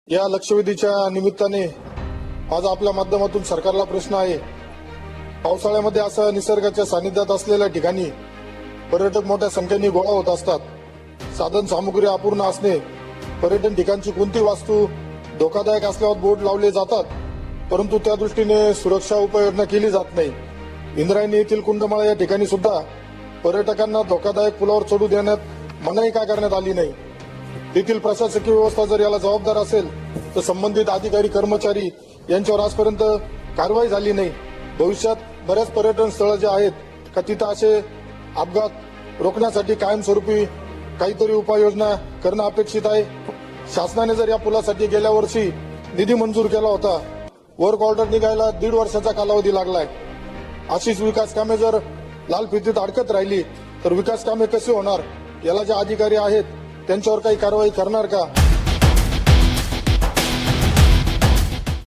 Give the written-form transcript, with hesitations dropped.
या लक्षवेधीच्या निमित्ताने आज आपल्या माध्यमातून सरकारला प्रश्न आहे। पावसाळ्यामध्ये असं निसर्गाच्या सानिध्यात असलेल्या ठिकाणी पर्यटक मोठ्या संख्येने गोळा होत असतात। साधन सामुग्री अपूर्ण असणे, पर्यटन ठिकाणची कोणती वास्तू धोकादायक असल्यावर बोर्ड लावले जातात, परंतु त्या दृष्टीने सुरक्षा उपाययोजना केली जात नाही। इंद्रायणी येथील कुंडमाळा या ठिकाणी सुद्धा पर्यटकांना धोकादायक पुलावर चढू देण्यात मनाई का करण्यात आली नाही। तेथील प्रशासकीय व्यवस्था जर याला जबाबदार असेल तर संबंधित अधिकारी कर्मचारी यांच्यावर आजपर्यंत कारवाई झाली नाही। भविष्यात बऱ्याच पर्यटन स्थळं जे आहेत का तिथं असे अपघात रोखण्यासाठी कायमस्वरूपी काहीतरी उपाययोजना करणं अपेक्षित आहे। शासनाने जर या पुलासाठी गेल्या वर्षी निधी मंजूर केला होता, वर्क ऑर्डर निघायला 1.5 वर्षाचा कालावधी लागलाय। अशीच विकास कामे जर लाल फितीत अडकत राहिली तर विकास कामे कशी होणार? याला जे अधिकारी आहेत त्यांच्यावर काही कारवाई करणार का?